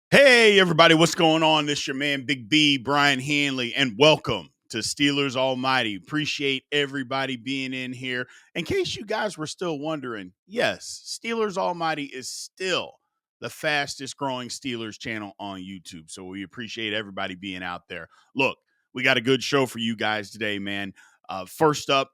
Hey, everybody, what's going on? This your man, Big B, Brian Hanley, and welcome to Steelers Almighty. Appreciate everybody being in here. In case you guys were still wondering, yes, Steelers Almighty is still the fastest growing Steelers channel on YouTube. So we appreciate everybody being out there. Look, we got a good show for you guys today, man. First up,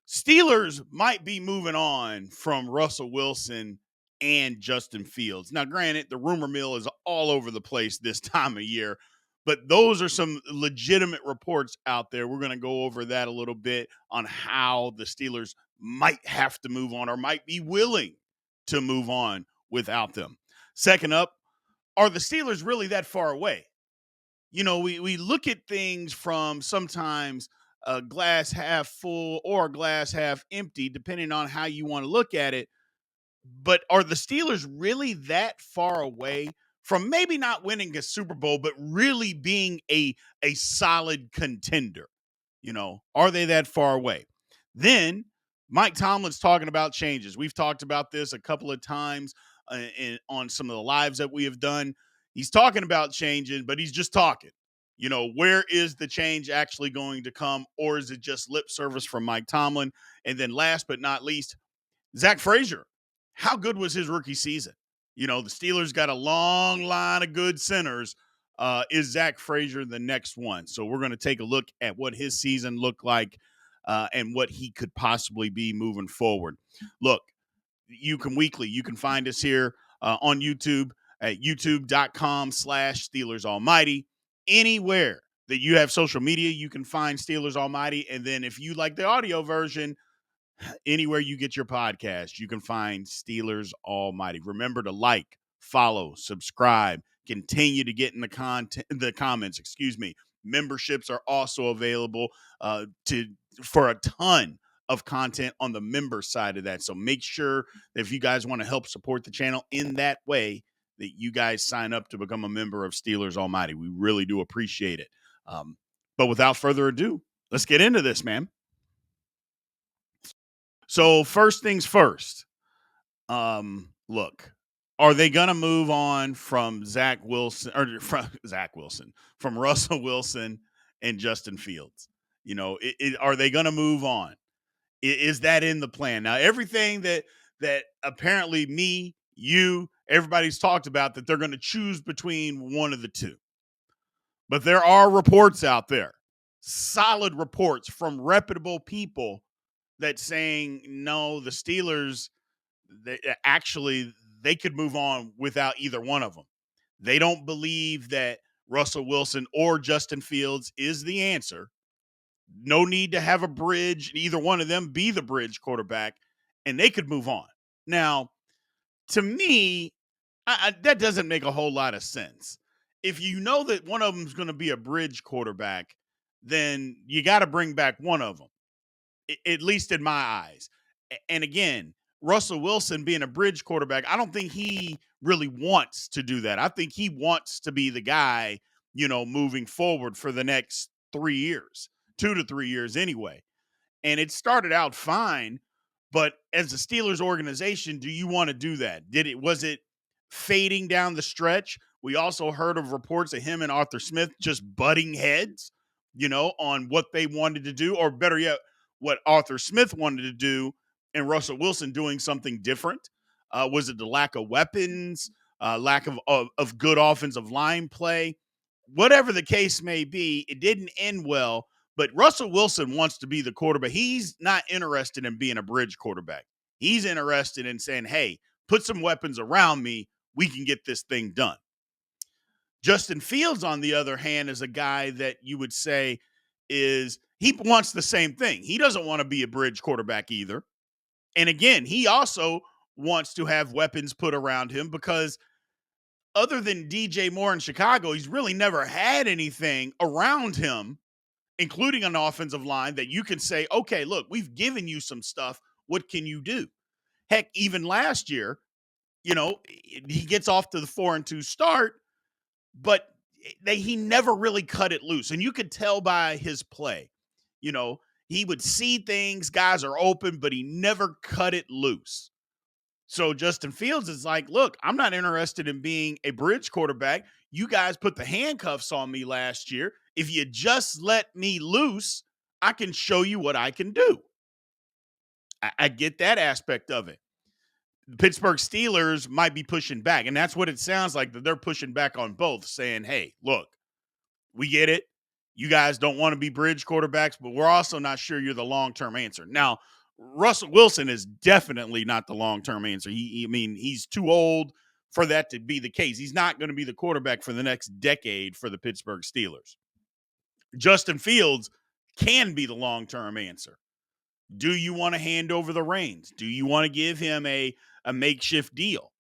Steelers might be moving on from Russell Wilson and Justin Fields. Now, granted, the rumor mill is all over the place this time of year, but those are some legitimate reports out there. We're going to go over that a little bit on how the Steelers might have to move on or might be willing to move on without them. Second up, are the Steelers really that far away? We look at things from sometimes a glass half full or a glass half empty, depending on how you want to look at it. But are the Steelers really that far away from maybe not winning a Super Bowl, but really being a solid contender? Are they that far away? Then Mike Tomlin's talking about changes. We've talked about this a couple of times on some of the lives that we have done. He's talking about changing, but he's just talking. Where is the change actually going to come, or is it just lip service from Mike Tomlin? And then last but not least, Zach Frazier. How good was his rookie season? The Steelers got a long line of good centers. Is Zach Frazier the next one? So we're going to take a look at what his season looked like and what he could possibly be moving forward. Look, you can find us here on YouTube at youtube.com/Steelers Almighty. Anywhere that you have social media, you can find Steelers Almighty. And then if you like the audio version, anywhere you get your podcast, you can find Steelers Almighty. Remember to like, follow, subscribe, continue to get in the comments. Memberships are also available for a ton of content on the member side of that. So make sure that if you guys want to help support the channel in that way, that you guys sign up to become a member of Steelers Almighty. We really do appreciate it. But without further ado, let's get into this, man. So first things first. Look, are they going to move on from from Russell Wilson and Justin Fields? Are they going to move on? Is that in the plan? Now, everything that apparently everybody's talked about that they're going to choose between one of the two. But there are reports out there, solid reports from reputable people that saying no, the Steelers they could move on without either one of them. They don't believe that Russell Wilson or Justin Fields is the answer. No need to have a bridge, either one of them be the bridge quarterback, and they could move on. Now, to me, that doesn't make a whole lot of sense. If you know that one of them is going to be a bridge quarterback, then you got to bring back one of them, at least in my eyes. And again, Russell Wilson being a bridge quarterback, I don't think he really wants to do that. I think he wants to be the guy, moving forward for the next 3 years, 2 to 3 years anyway. And it started out fine, but as a Steelers organization, do you want to do that? Was it fading down the stretch? We also heard of reports of him and Arthur Smith just butting heads, on what they wanted to do, or better yet, what Arthur Smith wanted to do and Russell Wilson doing something different. Was it the lack of weapons, lack of good offensive line play? Whatever the case may be, it didn't end well. But Russell Wilson wants to be the quarterback. He's not interested in being a bridge quarterback. He's interested in saying, hey, put some weapons around me. We can get this thing done. Justin Fields, on the other hand, is a guy that you would say he wants the same thing. He doesn't want to be a bridge quarterback either. And again, he also wants to have weapons put around him because other than DJ Moore in Chicago, he's really never had anything around him, including an offensive line that you can say, okay, look, we've given you some stuff. What can you do? Heck, even last year, he gets off to the 4-2 start, but he never really cut it loose. And you could tell by his play, he would see things, guys are open, but he never cut it loose. So Justin Fields is like, look, I'm not interested in being a bridge quarterback. You guys put the handcuffs on me last year. If you just let me loose, I can show you what I can do. I get that aspect of it. The Pittsburgh Steelers might be pushing back, and that's what it sounds like, that they're pushing back on both, saying, hey, look, we get it. You guys don't want to be bridge quarterbacks, but we're also not sure you're the long-term answer. Now, Russell Wilson is definitely not the long-term answer. I mean, he's too old for that to be the case. He's not going to be the quarterback for the next decade for the Pittsburgh Steelers. Justin Fields can be the long-term answer. Do you want to hand over the reins? Do you want to give him a makeshift deal?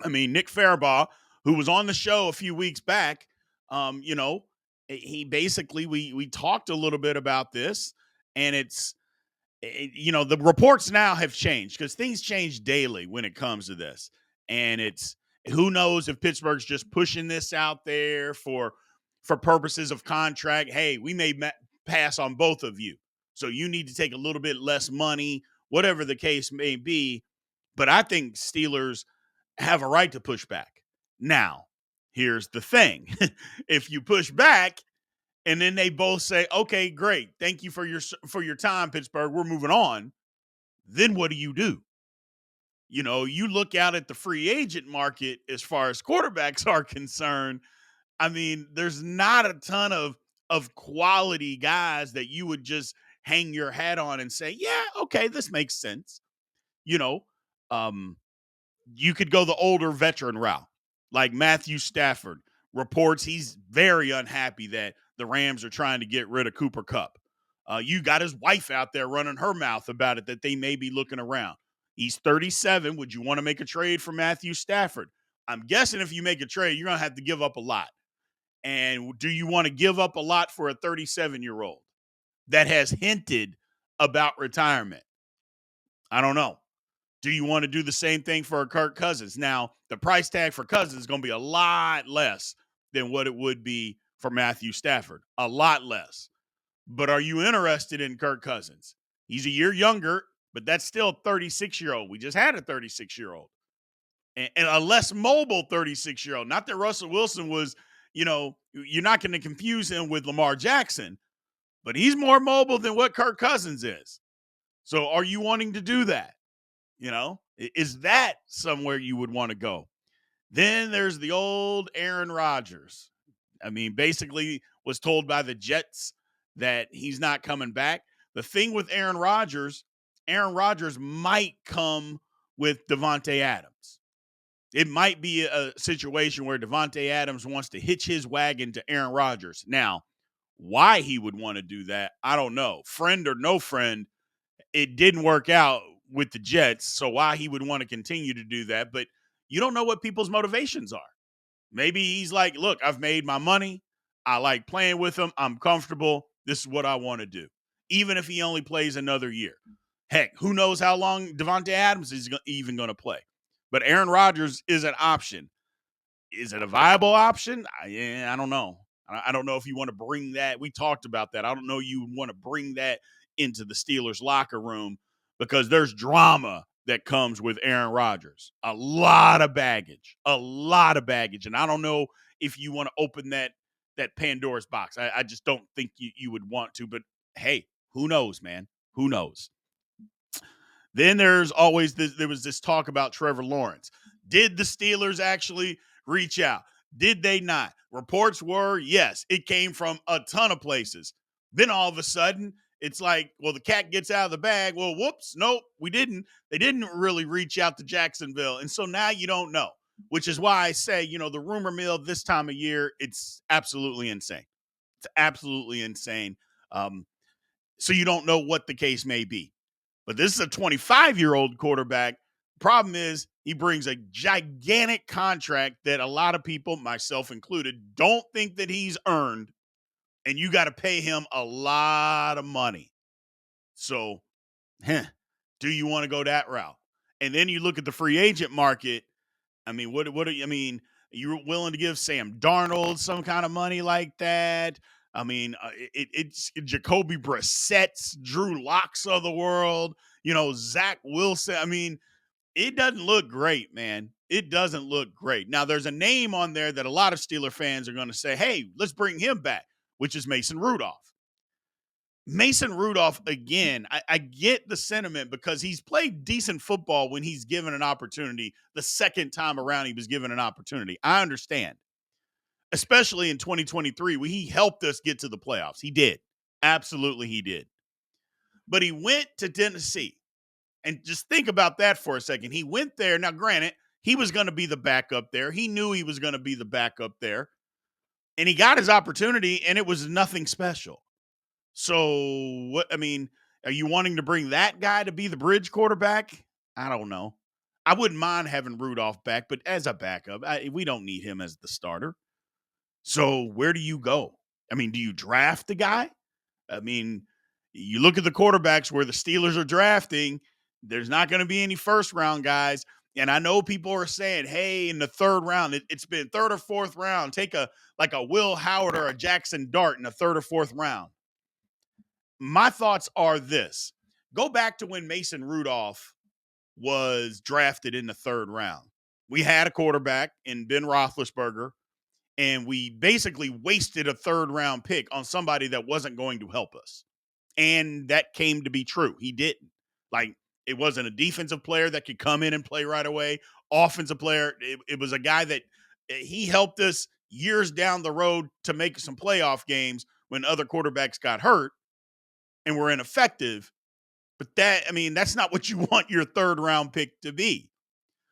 I mean, Nick Farabaugh, who was on the show a few weeks back, you know, he basically we talked a little bit about this, and you know, the reports now have changed because things change daily when it comes to this, and it's who knows if Pittsburgh's just pushing this out there for purposes of contract. Hey, we may pass on both of you, so you need to take a little bit less money, whatever the case may be. But I think Steelers have a right to push back. Now, here's the thing. If you push back and then they both say, "Okay, great. Thank you for your time, Pittsburgh. We're moving on." Then what do? You know, you look out at the free agent market as far as quarterbacks are concerned. I mean, there's not a ton of quality guys that you would just hang your hat on and say, "Yeah, okay, this makes sense." You know, um you could go the older veteran route, like Matthew Stafford. Reports he's very unhappy that the Rams are trying to get rid of Cooper Kupp. You got his wife out there running her mouth about it, that they may be looking around. He's 37. Would you want to make a trade for Matthew Stafford? I'm guessing if you make a trade, you're going to have to give up a lot. And do you want to give up a lot for a 37-year-old that has hinted about retirement? I don't know. Do you want to do the same thing for a Kirk Cousins? Now, the price tag for Cousins is going to be a lot less than what it would be for Matthew Stafford. A lot less. But are you interested in Kirk Cousins? He's a year younger, but that's still a 36-year-old. We just had a 36-year-old. And a less mobile 36-year-old. Not that Russell Wilson was, you know, you're not going to confuse him with Lamar Jackson, but he's more mobile than what Kirk Cousins is. So are you wanting to do that? You know, is that somewhere you would want to go? Then there's the old Aaron Rodgers. I mean, basically was told by the Jets that he's not coming back. The thing with Aaron Rodgers might come with Devontae Adams. It might be a situation where Devontae Adams wants to hitch his wagon to Aaron Rodgers. Now, why he would want to do that, I don't know. Friend or no friend, it didn't work out with the Jets, so why he would want to continue to do that. But you don't know what people's motivations are. Maybe he's like, look, I've made my money. I like playing with him. I'm comfortable. This is what I want to do. Even if he only plays another year. Heck, who knows how long Devontae Adams is even going to play. But Aaron Rodgers is an option. Is it a viable option? I don't know. I don't know if you want to bring that. We talked about that. I don't know you want to bring that into the Steelers locker room because there's drama that comes with Aaron Rodgers. A lot of baggage. And I don't know if you want to open that Pandora's box. I just don't think you would want to. But hey, who knows, man? Who knows? Then there was this talk about Trevor Lawrence. Did the Steelers actually reach out? Did they not? Reports were, yes, it came from a ton of places. Then all of a sudden, it's like, well, the cat gets out of the bag. Well, whoops, nope, we didn't. They didn't really reach out to Jacksonville. And so now you don't know, which is why I say, you know, the rumor mill this time of year, it's absolutely insane. It's absolutely insane. So you don't know what the case may be. But this is a 25-year-old quarterback. Problem is, he brings a gigantic contract that a lot of people, myself included, don't think that he's earned. And you got to pay him a lot of money. So, do you want to go that route? And then you look at the free agent market. I mean, I mean, you're willing to give Sam Darnold some kind of money like that? I mean, it's Jacoby Brissett's, Drew Locks of the world, you know, Zach Wilson. I mean, It doesn't look great, man. It doesn't look great. Now, there's a name on there that a lot of Steeler fans are going to say, hey, let's bring him back, which is Mason Rudolph. Mason Rudolph, again, I get the sentiment because he's played decent football when he's given an opportunity. The second time around, he was given an opportunity. I understand, especially in 2023, where he helped us get to the playoffs. He did. Absolutely, he did. But he went to Tennessee. And just think about that for a second. He went there. Now, granted, he was going to be the backup there. He knew he was going to be the backup there. And he got his opportunity, and it was nothing special. So, what, I mean, are you wanting to bring that guy to be the bridge quarterback? I don't know. I wouldn't mind having Rudolph back, but as a backup, we don't need him as the starter. So, where do you go? I mean, do you draft the guy? I mean, you look at the quarterbacks where the Steelers are drafting, there's not going to be any first round guys. And I know people are saying, hey, in the third round, it's been third or fourth round. Take a Will Howard or a Jackson Dart in the third or fourth round. My thoughts are this. Go back to when Mason Rudolph was drafted in the third round. We had a quarterback in Ben Roethlisberger, and we basically wasted a third round pick on somebody that wasn't going to help us. And that came to be true. He didn't. Like, it wasn't a defensive player that could come in and play right away. Offensive player, it was a guy that he helped us years down the road to make some playoff games when other quarterbacks got hurt and were ineffective. But that's not what you want your third round pick to be.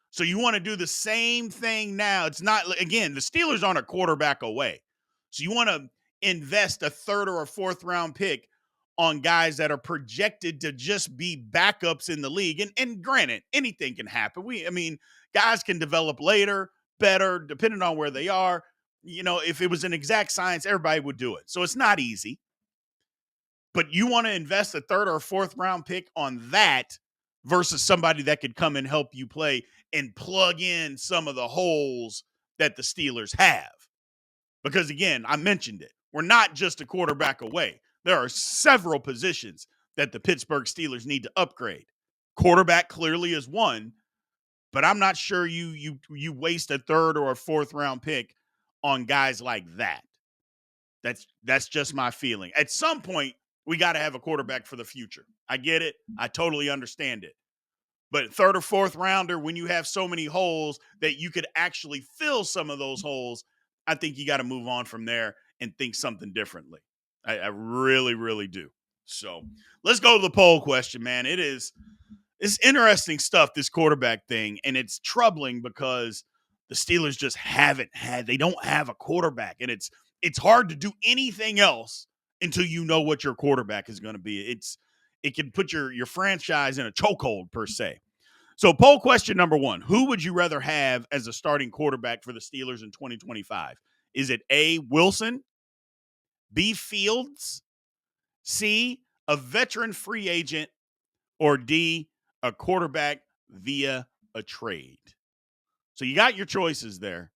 So you want to do the same thing now. It's not, again, the Steelers aren't a quarterback away. So you want to invest a third or a fourth round pick on guys that are projected to just be backups in the league. And granted, anything can happen. Guys can develop later, better, depending on where they are. If it was an exact science, everybody would do it. So it's not easy. But you want to invest a third or a fourth round pick on that versus somebody that could come and help you play and plug in some of the holes that the Steelers have. Because again, I mentioned it. We're not just a quarterback away. There are several positions that the Pittsburgh Steelers need to upgrade. Quarterback clearly is one, but I'm not sure you waste a third or a fourth round pick on guys like that. That's just my feeling. At some point, we got to have a quarterback for the future. I get it. I totally understand it. But third or fourth rounder, when you have so many holes that you could actually fill some of those holes, I think you got to move on from there and think something differently. I really, really do. So let's go to the poll question, man. It's interesting stuff, this quarterback thing, and it's troubling because the Steelers just they don't have a quarterback, and it's hard to do anything else until you know what your quarterback is going to be. It can put your franchise in a chokehold, per se. So poll question number 1, who would you rather have as a starting quarterback for the Steelers in 2025? Is it A, Wilson, B, Fields, C, a veteran free agent, or D, a quarterback via a trade? So you got your choices there.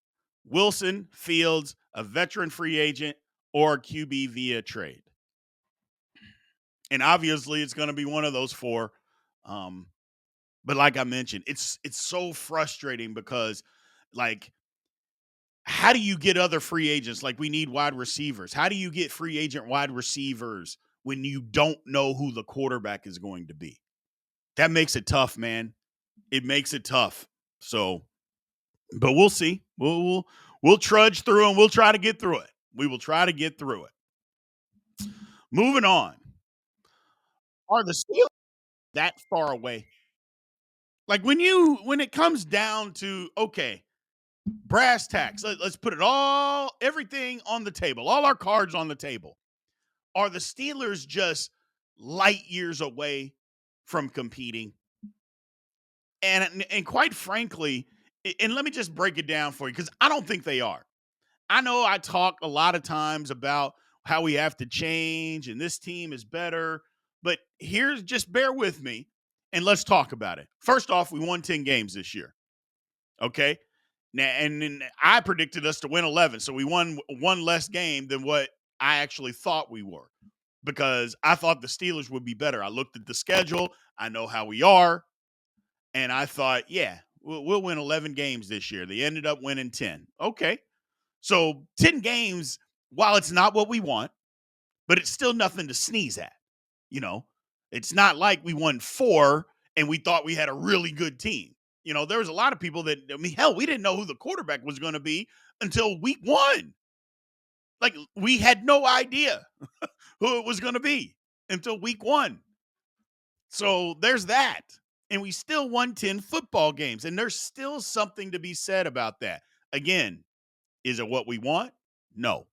Wilson, Fields, a veteran free agent, or QB via trade. And obviously it's going to be one of those four. But like I mentioned, it's so frustrating because, like, how do you get other free agents? Like, we need wide receivers. How do you get free agent wide receivers when you don't know who the quarterback is going to be? That makes it tough, man. It makes it tough. So, but we'll see. We'll trudge through and we'll try to get through it. We will try to get through it. Moving on. Are the Steelers that far away? Like, when it comes down to, okay, brass tacks, let's put everything on the table, all our cards on the table. Are the Steelers just light years away from competing? And quite frankly, and let me just break it down for you, because I don't think they are. I know I talk a lot of times about how we have to change and this team is better, but just bear with me and let's talk about it. First off, we won 10 games this year. Okay. Now, and then I predicted us to win 11. So we won one less game than what I actually thought we were, because I thought the Steelers would be better. I looked at the schedule. I know how we are. And I thought, yeah, we'll win 11 games this year. They ended up winning 10. Okay. So 10 games, while it's not what we want, but it's still nothing to sneeze at. You know, it's not like we won 4 and we thought we had a really good team. You know, there was a lot of people that, I mean, hell, we didn't know who the quarterback was going to be until week 1. Like, we had no idea who it was going to be until week 1. So there's that. And we still won 10 football games. And there's still something to be said about that. Again, is it what we want? No.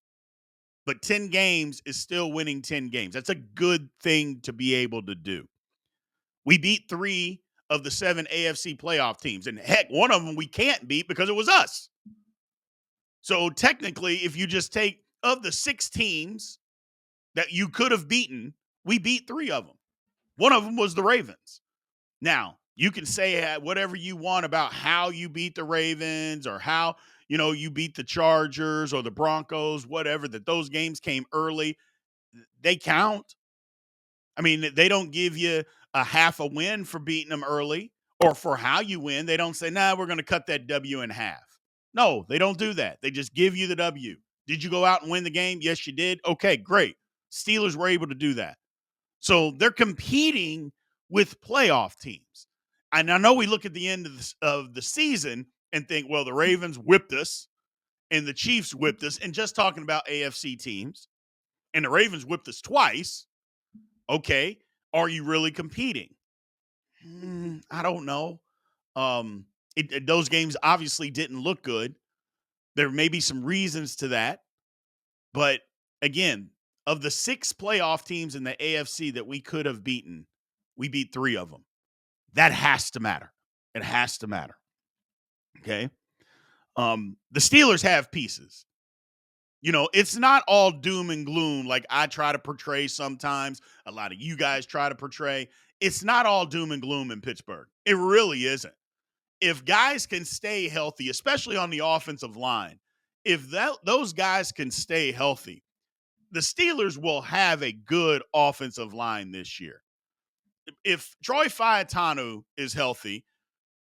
But 10 games is still winning 10 games. That's a good thing to be able to do. We beat 3 of the 7 AFC playoff teams. And heck, one of them we can't beat because it was us. So technically, if you just take of the 6 teams that you could have beaten, we beat 3 of them. One of them was the Ravens. Now, you can say whatever you want about how you beat the Ravens or how, you beat the Chargers or the Broncos, whatever, that those games came early. They count. I mean, they don't give you a half a win for beating them early or for how you win. They don't say, nah, we're going to cut that W in half. No, they don't do that. They just give you the W. Did you go out and win the game? Yes, you did. Okay, great. Steelers were able to do that. So they're competing with playoff teams. And I know we look at the end of the season and think, well, the Ravens whipped us and the Chiefs whipped us. And just talking about AFC teams, and the Ravens whipped us twice. Okay, are you really competing? I don't know. Those games obviously didn't look good. There may be some reasons to that. But again, of the 6 playoff teams in the AFC that we could have beaten, we beat 3 of them. That has to matter. It has to matter. Okay. The Steelers have pieces. It's not all doom and gloom like I try to portray sometimes. A lot of you guys try to portray. It's not all doom and gloom in Pittsburgh. It really isn't. If guys can stay healthy, especially on the offensive line, if those guys can stay healthy, the Steelers will have a good offensive line this year. If Troy Faetanu is healthy,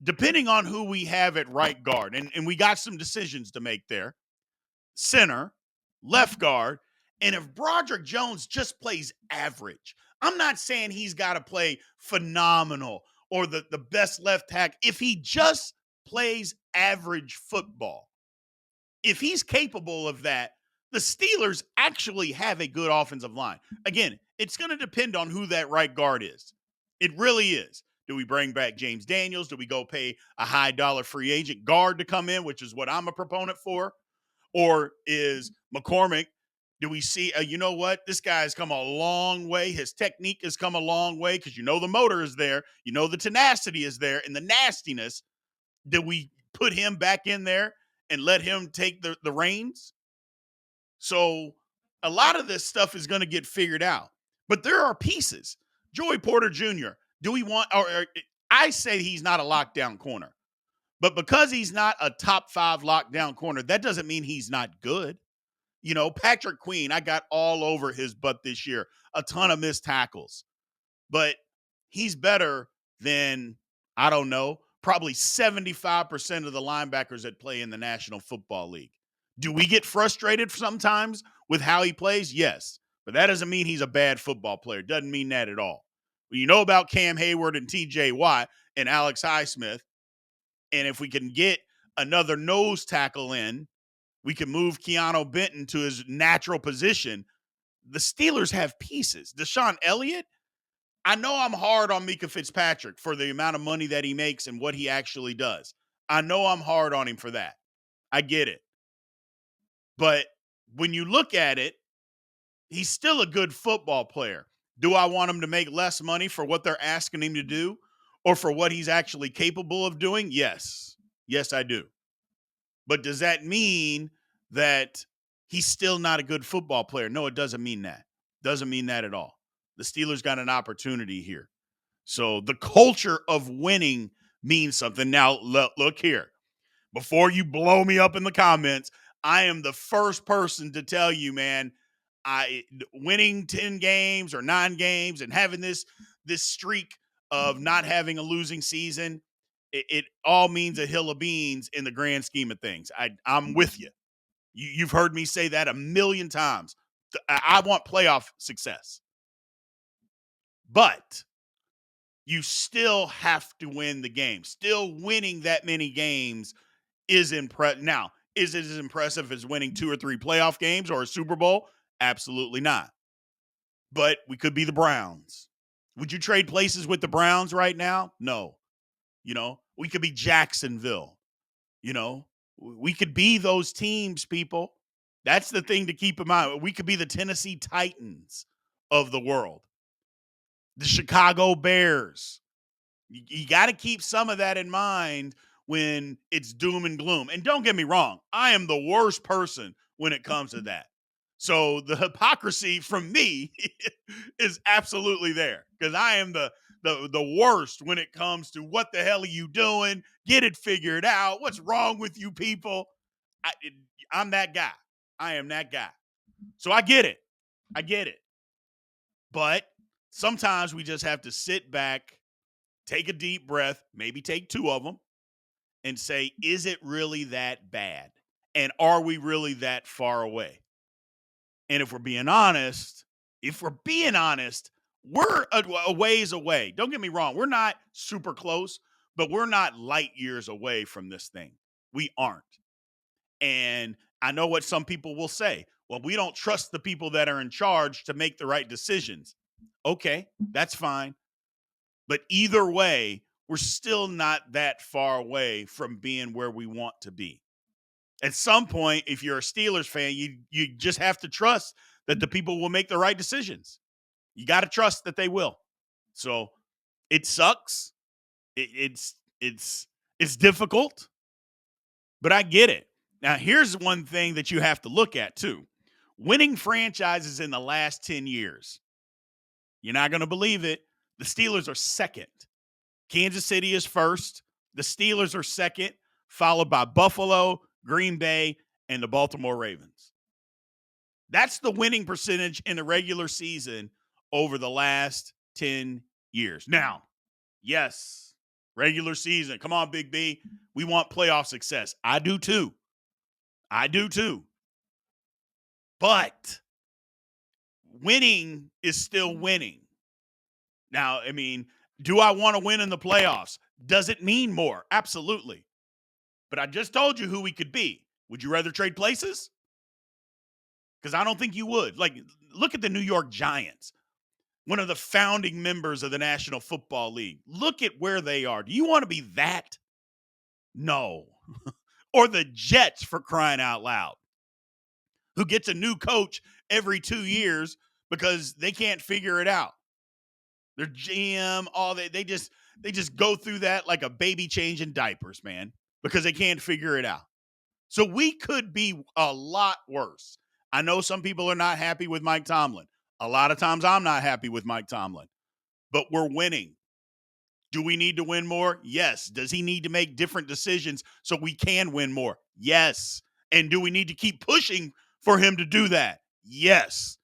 depending on who we have at right guard, and we got some decisions to make there, center, left guard, and if Broderick Jones just plays average, I'm not saying he's got to play phenomenal or the best left tackle. If he just plays average football, if he's capable of that, the Steelers actually have a good offensive line. Again, it's going to depend on who that right guard is. It really is. Do we bring back James Daniels? Do we go pay a high dollar free agent guard to come in, which is what I'm a proponent for? Or is McCormick, do we see, you know what? This guy's come a long way. His technique has come a long way because the motor is there. The tenacity is there and the nastiness. Do we put him back in there and let him take the reins? So a lot of this stuff is going to get figured out. But there are pieces. Joey Porter Jr., do we want, or I say he's not a lockdown corner. But because he's not a top 5 lockdown corner, that doesn't mean he's not good. Patrick Queen, I got all over his butt this year. A ton of missed tackles. But he's better than, I don't know, probably 75% of the linebackers that play in the National Football League. Do we get frustrated sometimes with how he plays? Yes. But that doesn't mean he's a bad football player. Doesn't mean that at all. You know about Cam Hayward and TJ Watt and Alex Highsmith. And if we can get another nose tackle in, we can move Keanu Benton to his natural position. The Steelers have pieces. Deshaun Elliott, I know I'm hard on Mika Fitzpatrick for the amount of money that he makes and what he actually does. I know I'm hard on him for that. I get it. But when you look at it, he's still a good football player. Do I want him to make less money for what they're asking him to do or for what he's actually capable of doing? Yes. Yes, I do. But does that mean that he's still not a good football player? No, it doesn't mean that. Doesn't mean that at all. The Steelers got an opportunity here. So the culture of winning means something. Now, look here. Before you blow me up in the comments, I am the first person to tell you, man, winning 10 games or 9 games and having this streak of not having a losing season, it all means a hill of beans in the grand scheme of things. I'm with you. You've heard me say that a million times. I want playoff success, but you still have to win the game. Still winning that many games is impressive. Now, is it as impressive as winning 2 or 3 playoff games or a Super Bowl? Absolutely not. But we could be the Browns. Would you trade places with the Browns right now? No. We could be Jacksonville. We could be those teams, people. That's the thing to keep in mind. We could be the Tennessee Titans of the world, the Chicago Bears. You got to keep some of that in mind when it's doom and gloom. And don't get me wrong, I am the worst person when it comes to that. So the hypocrisy from me is absolutely there because I am the worst when it comes to what the hell are you doing? Get it figured out. What's wrong with you people? I, I'm that guy. I am that guy. So I get it. I get it. But sometimes we just have to sit back, take a deep breath, maybe take 2 of them, and say, is it really that bad? And are we really that far away? And if we're being honest, we're a ways away. Don't get me wrong. We're not super close, but we're not light years away from this thing. We aren't. And I know what some people will say. Well, we don't trust the people that are in charge to make the right decisions. Okay, that's fine. But either way, we're still not that far away from being where we want to be. At some point, if you're a Steelers fan, you just have to trust that the people will make the right decisions. You got to trust that they will. So it sucks. It's difficult, but I get it. Now, here's one thing that you have to look at too. Winning franchises in the last 10 years. You're not going to believe it. The Steelers are second. Kansas City is first. The Steelers are second, followed by Buffalo, Green Bay, and the Baltimore Ravens. That's the winning percentage in the regular season over the last 10 years. Now, yes, regular season. Come on, Big B. We want playoff success. I do too. But winning is still winning. Now, I mean, do I want to win in the playoffs? Does it mean more? Absolutely. But I just told you who we could be. Would you rather trade places? Because I don't think you would. Like, look at the New York Giants, one of the founding members of the National Football League. Look at where they are. Do you want to be that? No. Or the Jets, for crying out loud, who gets a new coach every 2 years because they can't figure it out. Their GM, they just go through that like a baby changing diapers, man, because they can't figure it out. So we could be a lot worse. I know some people are not happy with Mike Tomlin. A lot of times I'm not happy with Mike Tomlin, but we're winning. Do we need to win more? Yes. Does he need to make different decisions so we can win more? Yes. And do we need to keep pushing for him to do that? Yes.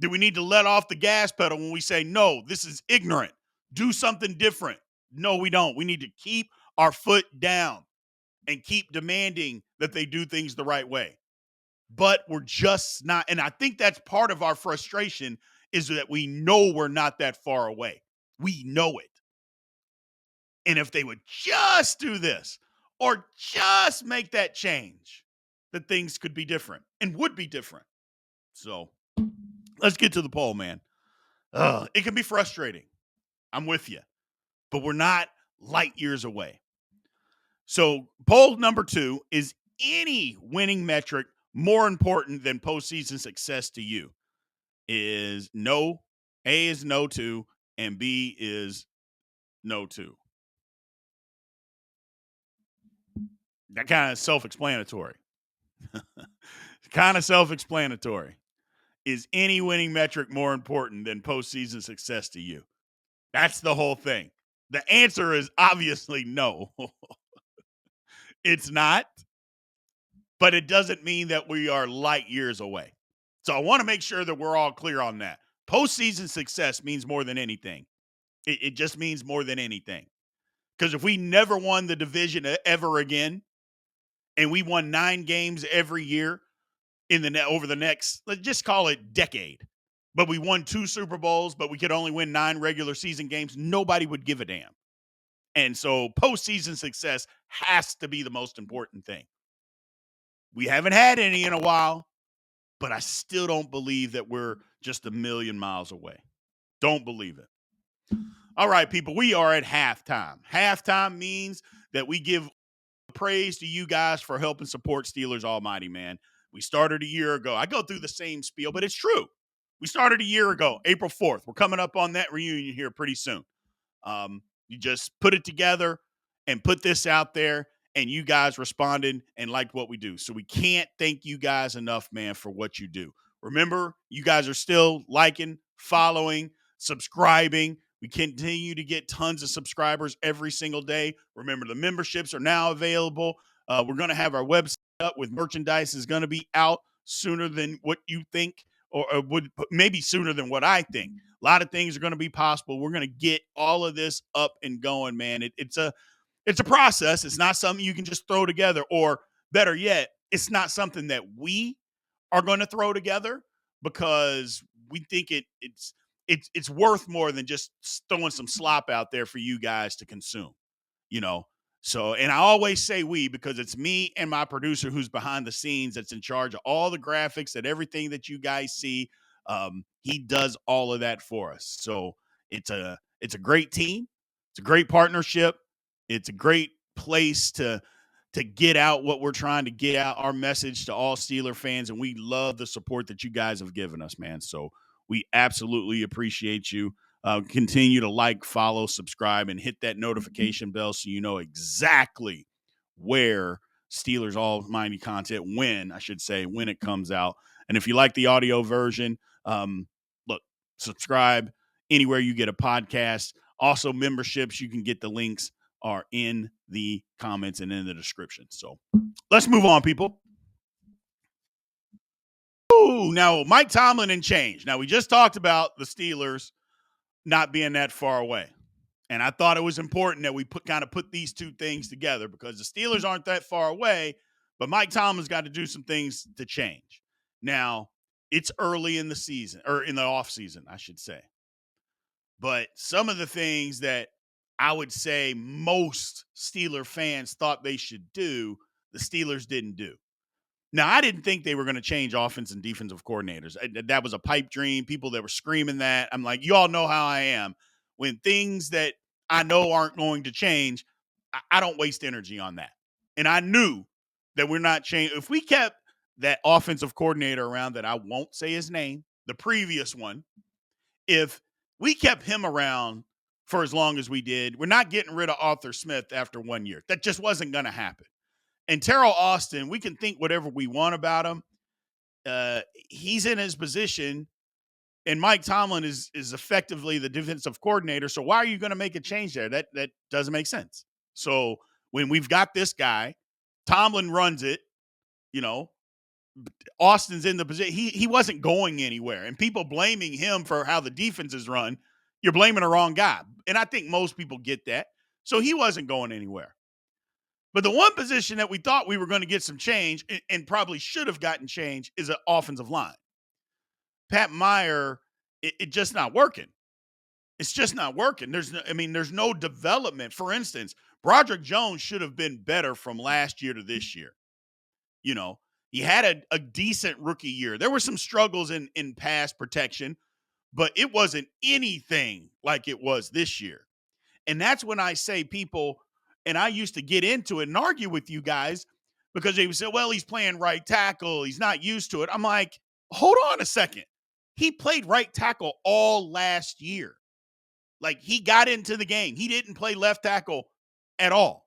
Do we need to let off the gas pedal when we say, no, this is ignorant? Do something different. No, we don't. We need to keep our foot down and keep demanding that they do things the right way. But we're just not. And I think that's part of our frustration is that we know we're not that far away. We know it. And if they would just do this or just make that change, that things could be different and would be different. So let's get to the poll, man. It can be frustrating. I'm with you. But we're not light years away. So poll number 2 is any winning metric more important than postseason success to you? Is no. A is no to, and B is no to. That kind of self-explanatory. Is any winning metric more important than postseason success to you? That's the whole thing. The answer is obviously no. It's not, but it doesn't mean that we are light years away. So I want to make sure that we're all clear on that. Postseason success means more than anything. It just means more than anything. Because if we never won the division ever again, and we won 9 games every year over the next, let's just call it decade, but we won 2 Super Bowls, but we could only win 9 regular season games, nobody would give a damn. And so postseason success has to be the most important thing. We haven't had any in a while, but I still don't believe that we're just a million miles away. Don't believe it. All right, people, we are at halftime. Halftime means that we give praise to you guys for helping support Steelers Almighty, man. We started a year ago. I go through the same spiel, but it's true. We started a year ago, April 4th. We're coming up on that reunion here pretty soon. You just put it together and put this out there, and you guys responded and liked what we do. So we can't thank you guys enough, man, for what you do. Remember, you guys are still liking, following, subscribing. We continue to get tons of subscribers every single day. Remember, the memberships are now available. We're going to have our website up with merchandise is going to be out sooner than what you think, or would maybe sooner than what I think. A lot of things are going to be possible. We're going to get all of this up and going, man. It's a process. It's not something you can just throw together, or better yet, it's not something that we are going to throw together, because we think it's worth more than just throwing some slop out there for you guys to consume, you know. So, and I always say we, because it's me and my producer who's behind the scenes that's in charge of all the graphics and everything that you guys see. He does all of that for us. So it's a great team. It's a great partnership. It's a great place to get out what we're trying to get out, our message to all Steeler fans. And we love the support that you guys have given us, man. So we absolutely appreciate you. Continue to like, follow, subscribe, and hit that notification bell so you know exactly where Steelers Almighty content, when it comes out. And if you like the audio version, look, subscribe anywhere you get a podcast. Also, memberships, you can get the links are in the comments and in the description. So let's move on, people. Ooh, now Mike Tomlin and change. Now, we just talked about the Steelers not being that far away. And I thought it was important that we put these two things together, because the Steelers aren't that far away, but Mike Tomlin's got to do some things to change. Now, it's early in the season, or in the off season, I should say. But some of the things that I would say most Steeler fans thought they should do, the Steelers didn't do. Now, I didn't think they were going to change offense and defensive coordinators. That was a pipe dream. People that were screaming that. I'm like, you all know how I am. When things that I know aren't going to change, I don't waste energy on that. And I knew that we're not changing. If we kept that offensive coordinator around, that I won't say his name, the previous one, if we kept him around for as long as we did, we're not getting rid of Arthur Smith after 1 year. That just wasn't going to happen. And Terrell Austin, we can think whatever we want about him. He's in his position, and Mike Tomlin is effectively the defensive coordinator. So why are you going to make a change there? That doesn't make sense. So when we've got this guy, Tomlin runs it, you know, Austin's in the position. He wasn't going anywhere. And people blaming him for how the defense is run, you're blaming the wrong guy. And I think most people get that. So he wasn't going anywhere. But the one position that we thought we were going to get some change, and probably should have gotten change, is an offensive line. Pat Meyer, it just not working. It's just not working. There's no development. For instance, Broderick Jones should have been better from last year to this year. You know, he had a decent rookie year. There were some struggles in pass protection, but it wasn't anything like it was this year. And that's when I say people, and I used to get into it and argue with you guys, because they would say, well, he's playing right tackle. He's not used to it. I'm like, hold on a second. He played right tackle all last year. Like, he got into the game. He didn't play left tackle at all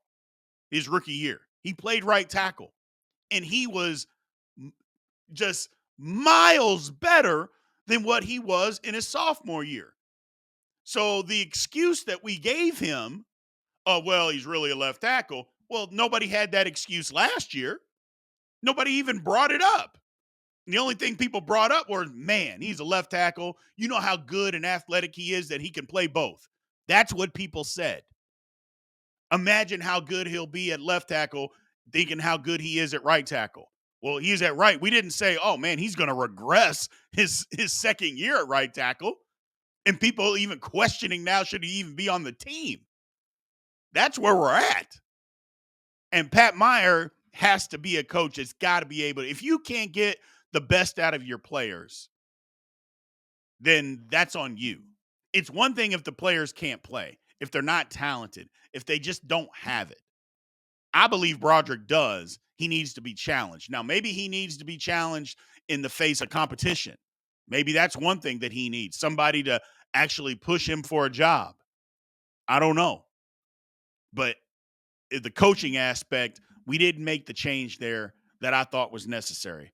his rookie year. He played right tackle. And he was just miles better than what he was in his sophomore year. So the excuse that we gave him, oh, well, he's really a left tackle. Well, nobody had that excuse last year. Nobody even brought it up. And the only thing people brought up was, man, he's a left tackle. You know how good and athletic he is, that he can play both. That's what people said. Imagine how good he'll be at left tackle, thinking how good he is at right tackle. Well, he's at right. We didn't say, oh man, he's going to regress his second year at right tackle. And people even questioning now, should he even be on the team? That's where we're at. And Pat Meyer has to be a coach that's got to be able to, if you can't get the best out of your players, then that's on you. It's one thing if the players can't play, if they're not talented, if they just don't have it. I believe Broderick does. He needs to be challenged. Now, maybe he needs to be challenged in the face of competition. Maybe that's one thing that he needs, somebody to actually push him for a job. I don't know. But the coaching aspect, we didn't make the change there that I thought was necessary.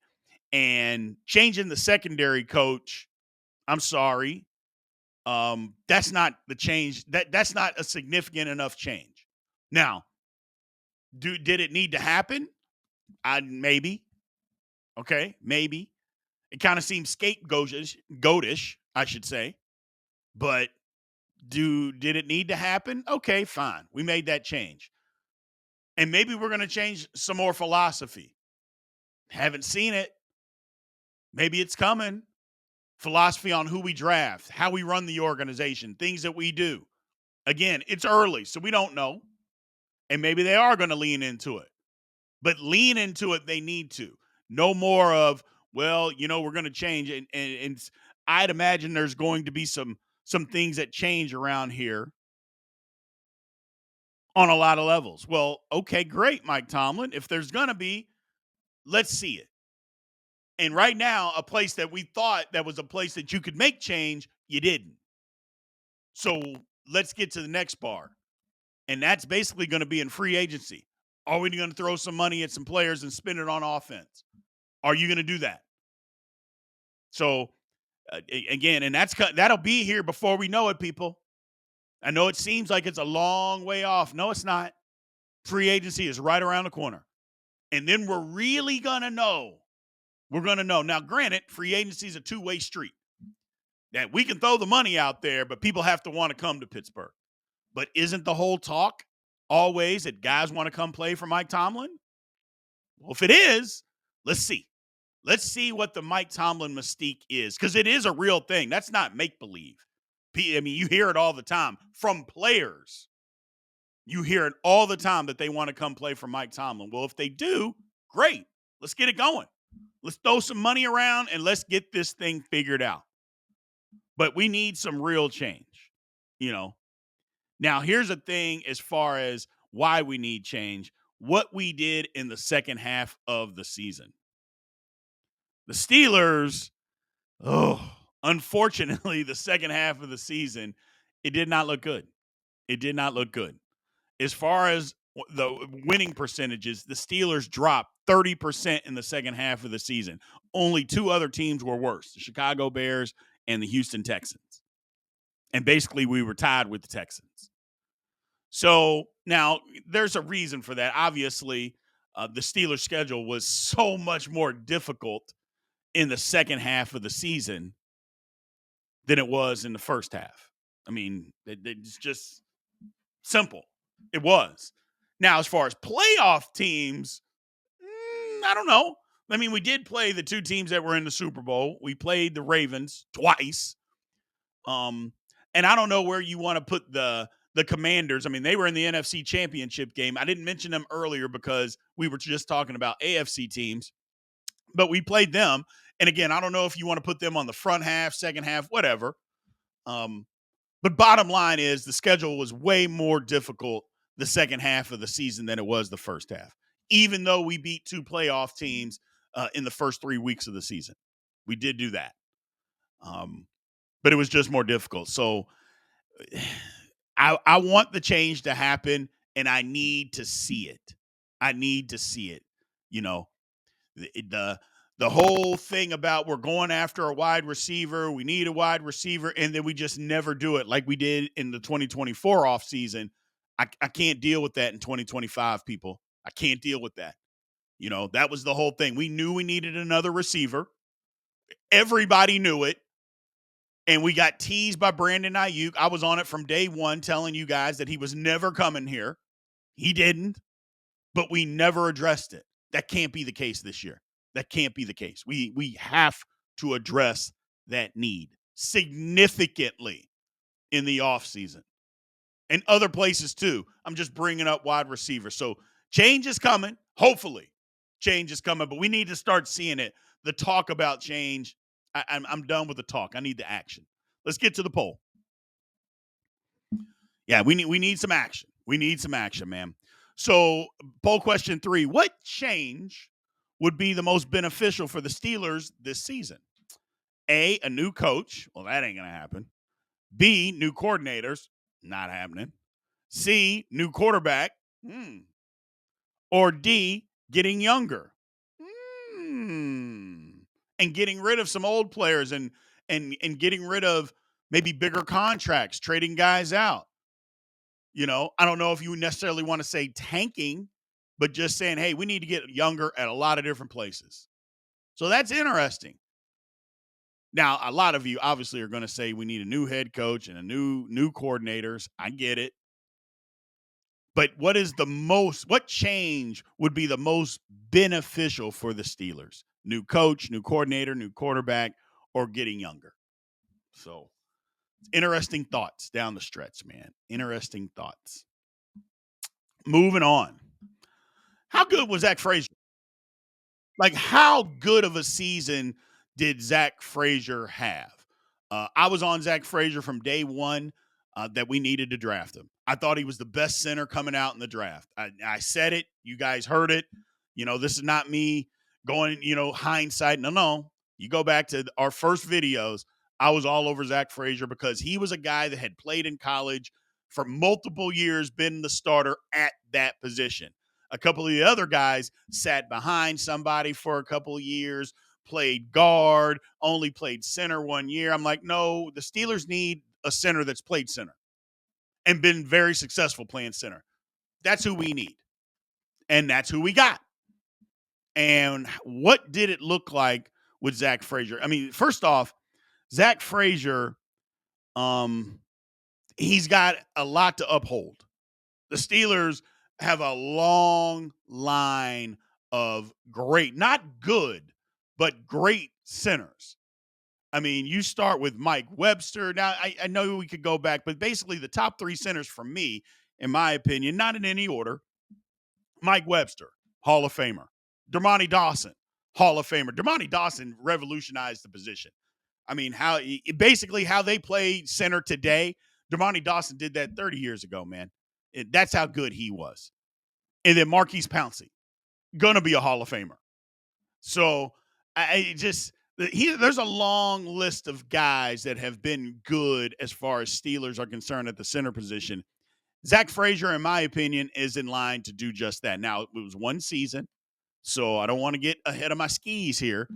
And changing the secondary coach, I'm sorry. That's not the change. That's not a significant enough change. Now, did it need to happen? Maybe. Okay, maybe. It kind of seems goatish, I should say. But did it need to happen? Okay, fine. We made that change. And maybe we're going to change some more philosophy. Haven't seen it. Maybe it's coming. Philosophy on who we draft, how we run the organization, things that we do. Again, it's early, so we don't know. And maybe they are going to lean into it. But lean into it, they need to. No more of, well, we're going to change. And I'd imagine there's going to be some things that change around here on a lot of levels. Well, okay, great, Mike Tomlin. If there's going to be, let's see it. And right now, a place that we thought that was a place that you could make change, you didn't. So let's get to the next bar. And that's basically going to be in free agency. Are we going to throw some money at some players and spend it on offense? Are you going to do that? So, again, and that'll be here before we know it, people. I know it seems like it's a long way off. No, it's not. Free agency is right around the corner. And then we're really going to know. We're going to know. Now, granted, free agency is a two-way street. That we can throw the money out there, but people have to want to come to Pittsburgh. But isn't the whole talk always that guys want to come play for Mike Tomlin? Well, if it is, let's see. Let's see what the Mike Tomlin mystique is, because it is a real thing. That's not make-believe. I mean, you hear it all the time from players. You hear it all the time that they want to come play for Mike Tomlin. Well, if they do, great. Let's get it going. Let's throw some money around and let's get this thing figured out. But we need some real change, Now, here's the thing as far as why we need change, what we did in the second half of the season. The Steelers, unfortunately, the second half of the season, it did not look good. It did not look good. As far as the winning percentages, the Steelers dropped 30% in the second half of the season. Only two other teams were worse, the Chicago Bears and the Houston Texans. And basically, we were tied with the Texans. So now there's a reason for that. Obviously, the Steelers' schedule was so much more difficult in the second half of the season than it was in the first half. I mean, it's just simple. It was. Now, as far as playoff teams, I don't know. I mean, we did play the two teams that were in the Super Bowl. We played the Ravens twice. And I don't know where you want to put the Commanders. I mean, they were in the NFC Championship game. I didn't mention them earlier because we were just talking about AFC teams, but we played them. And again, I don't know if you want to put them on the front half, second half, whatever. But bottom line is the schedule was way more difficult the second half of the season than it was the first half, even though we beat two playoff teams in the first 3 weeks of the season. We did do that. But it was just more difficult. So I want the change to happen, and I need to see it. I need to see it. The whole thing about we're going after a wide receiver, we need a wide receiver, and then we just never do it like we did in the 2024 offseason. I can't deal with that in 2025, people. I can't deal with that. That was the whole thing. We knew we needed another receiver. Everybody knew it. And we got teased by Brandon Ayuk. I was on it from day one telling you guys that he was never coming here. He didn't, but we never addressed it. That can't be the case this year. That can't be the case. We have to address that need significantly in the offseason and other places too. I'm just bringing up wide receivers. So change is coming. Hopefully, change is coming, but we need to start seeing it. The talk about change, I'm done with the talk. I need the action. Let's get to the poll. Yeah, we need some action. We need some action, man. So, poll question 3: what change would be the most beneficial for the Steelers this season? A new coach. Well, that ain't gonna happen. B, new coordinators. Not happening. C, new quarterback. Or D, getting younger. And getting rid of some old players and getting rid of maybe bigger contracts, trading guys out. I don't know if you necessarily want to say tanking, but just saying, hey, we need to get younger at a lot of different places. So that's interesting. Now, a lot of you obviously are going to say we need a new head coach and a new coordinators. I get it. But what change would be the most beneficial for the Steelers? New coach, new coordinator, new quarterback, or getting younger? So, interesting thoughts down the stretch, man. Interesting thoughts. Moving on. How good was Zach Frazier? Like, how good of a season did Zach Frazier have? I was on Zach Frazier from day one that we needed to draft him. I thought he was the best center coming out in the draft. I said it. You guys heard it. This is not me going, hindsight. No. You go back to our first videos. I was all over Zach Frazier because he was a guy that had played in college for multiple years, been the starter at that position. A couple of the other guys sat behind somebody for a couple of years, played guard, only played center 1 year. I'm like, no, the Steelers need a center that's played center and been very successful playing center. That's who we need. And that's who we got. And what did it look like with Zach Frazier? I mean, first off, Zach Frazier, he's got a lot to uphold. The Steelers have a long line of great, not good, but great centers. I mean, you start with Mike Webster. Now, I know we could go back, but basically the top 3 centers for me, in my opinion, not in any order: Mike Webster, Hall of Famer; Dermontti Dawson, Hall of Famer. Dermontti Dawson revolutionized the position. I mean, basically how they play center today, Dermontti Dawson did that 30 years ago, man. That's how good he was. And then Marquise Pouncey, gonna be a Hall of Famer. So there's a long list of guys that have been good as far as Steelers are concerned at the center position. Zach Frazier, in my opinion, is in line to do just that. Now, it was one season, so I don't want to get ahead of my skis here,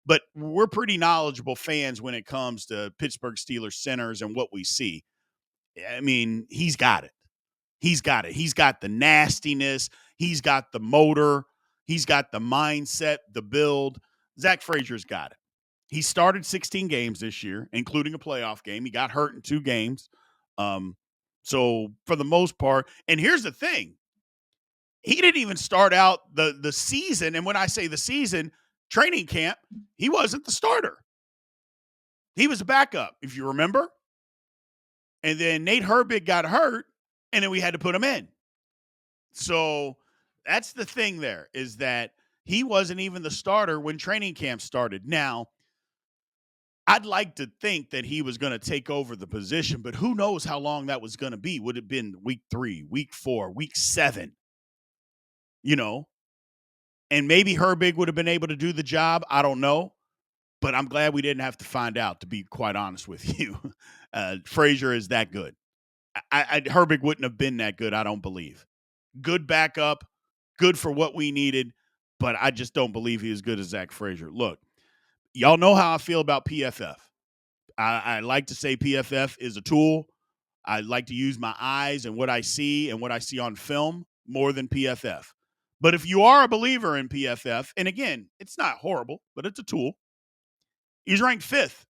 but we're pretty knowledgeable fans when it comes to Pittsburgh Steelers centers and what we see. I mean, he's got it. He's got it. He's got the nastiness. He's got the motor. He's got the mindset, the build. Zach Frazier's got it. He started 16 games this year, including a playoff game. He got hurt in 2 games. So for the most part, and here's the thing, he didn't even start out the season. And when I say the season, training camp, he wasn't the starter. He was a backup, if you remember. And then Nate Herbig got hurt, and then we had to put him in. So that's the thing there, is that he wasn't even the starter when training camp started. Now, I'd like to think that he was going to take over the position, but who knows how long that was going to be? Would it have been week 3, week 4, week 7? And maybe Herbig would have been able to do the job. I don't know, but I'm glad we didn't have to find out, to be quite honest with you. Frazier is that good. Herbig wouldn't have been that good, I don't believe. Good backup, good for what we needed, but I just don't believe he's as good as Zach Frazier. Look, y'all know how I feel about PFF. I like to say PFF is a tool. I like to use my eyes and what I see on film more than PFF. But if you are a believer in PFF, and again, it's not horrible, but it's a tool. He's ranked 5th.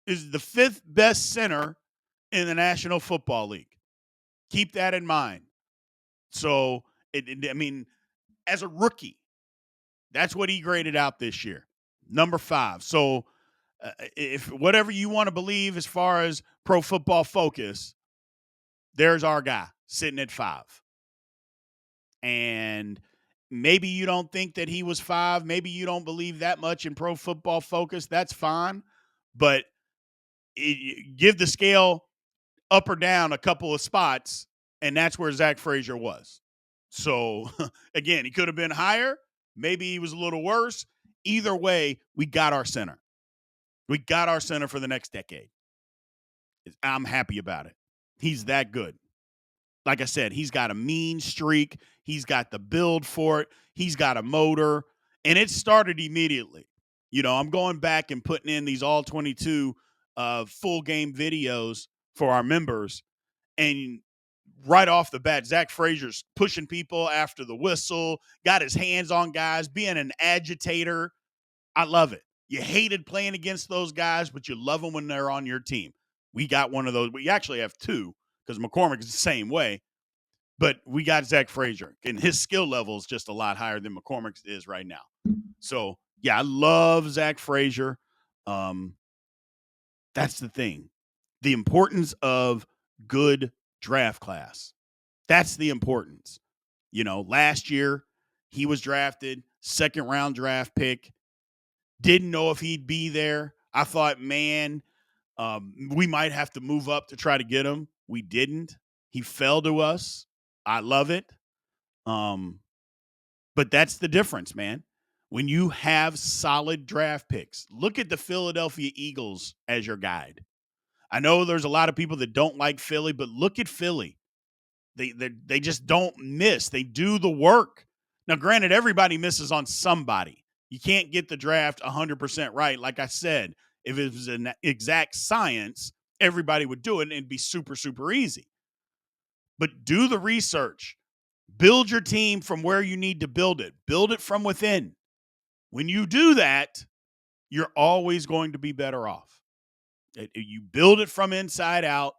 Is the 5th best center in the National Football League. Keep that in mind. So, I mean, as a rookie, that's what he graded out this year. Number 5. So, if whatever you want to believe as far as Pro Football Focus, there's our guy sitting at 5. And maybe you don't think that he was 5. Maybe you don't believe that much in Pro Football Focus. That's fine. But give the scale up or down a couple of spots, and that's where Zach Frazier was. So, again, he could have been higher. Maybe he was a little worse. Either way, we got our center. We got our center for the next decade. I'm happy about it. He's that good. Like I said, he's got a mean streak. He's got the build for it. He's got a motor. And it started immediately. I'm going back and putting in these all 22 full game videos for our members. And right off the bat, Zach Frazier's pushing people after the whistle, got his hands on guys, being an agitator. I love it. You hated playing against those guys, but you love them when they're on your team. We got one of those. We actually have 2 because McCormick is the same way. But we got Zach Frazier, and his skill level is just a lot higher than McCormick's is right now. So, yeah, I love Zach Frazier. That's the thing. The importance of good draft class. That's the importance. Last year he was drafted, 2nd-round draft pick. Didn't know if he'd be there. I thought, man, we might have to move up to try to get him. We didn't. He fell to us. I love it. But that's the difference, man. When you have solid draft picks, look at the Philadelphia Eagles as your guide. I know there's a lot of people that don't like Philly, but look at Philly. They just don't miss. They do the work. Now, granted, everybody misses on somebody. You can't get the draft 100% right. Like I said, if it was an exact science, everybody would do it and it'd be super, super easy. But do the research. Build your team from where you need to build it. Build it from within. When you do that, you're always going to be better off. You build it from inside out.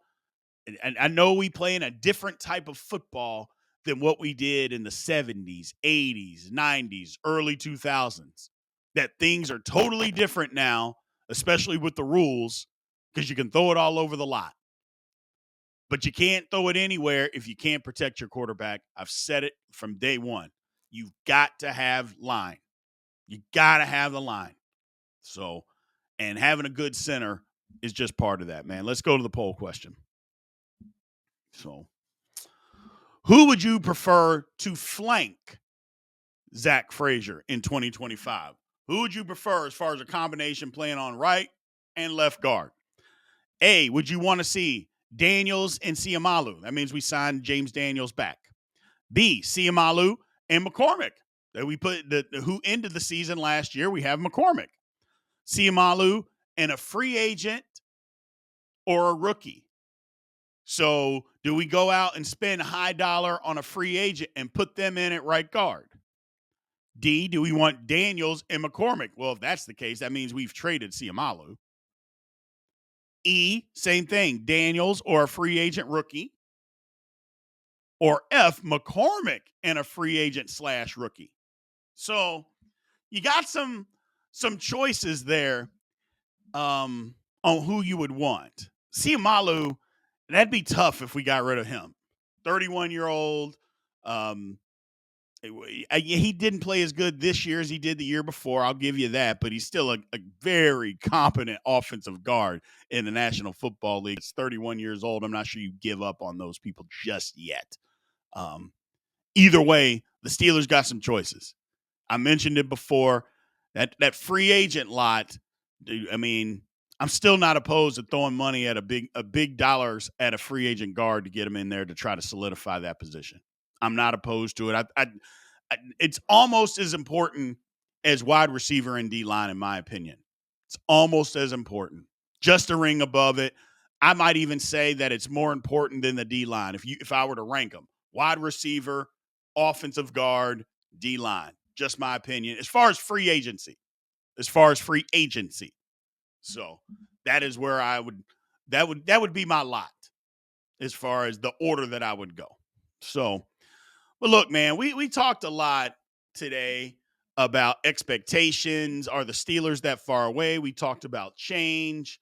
And I know we play in a different type of football than what we did in the 70s, 80s, 90s, early 2000s. That things are totally different now, especially with the rules, because you can throw it all over the lot. But you can't throw it anywhere if you can't protect your quarterback. I've said it from day one. You've got to have line. You got to have the line. So, and having a good center is just part of that, man. Let's go to the poll question. So, who would you prefer to flank Zach Frazier in 2025? Who would you prefer as far as a combination playing on right and left guard? A, would you want to see Daniels and Siamalu? That means we signed James Daniels back. B, Siamalu and McCormick. That we put who ended the season last year. We have McCormick. Siamalu and a free agent or a rookie. So do we go out and spend high dollar on a free agent and put them in at right guard? D, do we want Daniels and McCormick? Well, if that's the case, that means we've traded Siamalu. E, same thing, Daniels or a free agent rookie. Or F, McCormick and a free agent / rookie. So you got some choices there on who you would want. Siamalu, that'd be tough if we got rid of him. 31-year-old. He didn't play as good this year as he did the year before. I'll give you that, but he's still a very competent offensive guard in the National Football League. It's 31 years old. I'm not sure you give up on those people just yet. Either way, the Steelers got some choices. I mentioned it before. That free agent lot. I mean, I'm still not opposed to throwing money at a big dollars at a free agent guard to get him in there to try to solidify that position. I'm not opposed to it. It's almost as important as wide receiver and D-line, in my opinion. It's almost as important. Just a ring above it. I might even say that it's more important than the D-line if I were to rank them. Wide receiver, offensive guard, D-line. Just my opinion. As far as free agency. So that is where that would be my lot as far as the order that I would go. So But look, man, we talked a lot today about expectations. Are the Steelers that far away? We talked about change,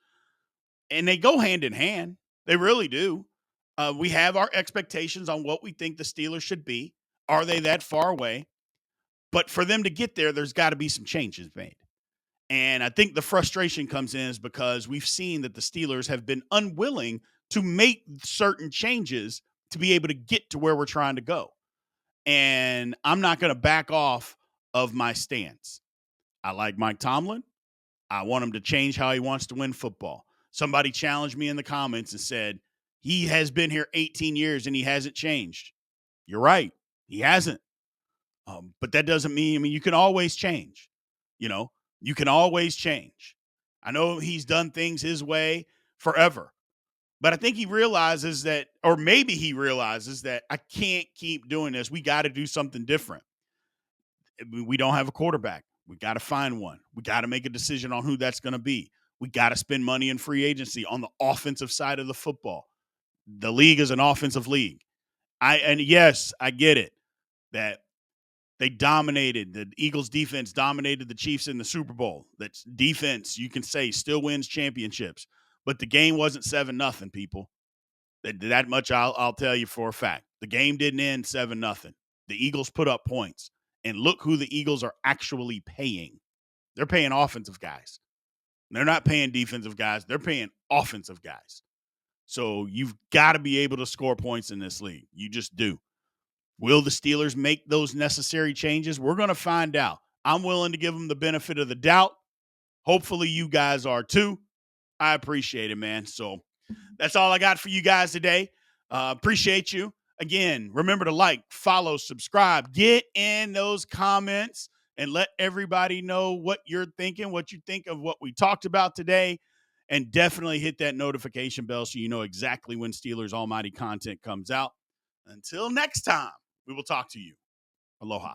and they go hand in hand. They really do. We have our expectations on what we think the Steelers should be. Are they that far away? But for them to get there, there's got to be some changes made. And I think the frustration comes in is because we've seen that the Steelers have been unwilling to make certain changes to be able to get to where we're trying to go. And I'm not going to back off of my stance. I like Mike Tomlin. I want him to change how he wants to win football. Somebody challenged me in the comments and said, he has been here 18 years and he hasn't changed. You're right. He hasn't. But that doesn't mean, you can always change. You know, you can always change. I know he's done things his way forever, but I think he realizes that, or maybe he realizes that I can't keep doing this. We got to do something different. We don't have a quarterback. We got to find one. We got to make a decision on who that's going to be. We got to spend money in free agency on the offensive side of the football. The league is an offensive league. And yes, I get it that they dominated. The Eagles defense dominated the Chiefs in the Super Bowl. That's defense, you can say, still wins championships. But the game wasn't 7-0, people. That much I'll tell you for a fact. The game didn't end 7-0. The Eagles put up points. And look who the Eagles are actually paying. They're paying offensive guys. They're not paying defensive guys. They're paying offensive guys. So you've got to be able to score points in this league. You just do. Will the Steelers make those necessary changes? We're going to find out. I'm willing to give them the benefit of the doubt. Hopefully you guys are too. I appreciate it, man. So that's all I got for you guys today. Appreciate you. Again, remember to like, follow, subscribe, get in those comments and let everybody know what you're thinking, what you think of what we talked about today. And definitely hit that notification bell so you know exactly when Steelers Almighty content comes out. Until next time, we will talk to you. Aloha.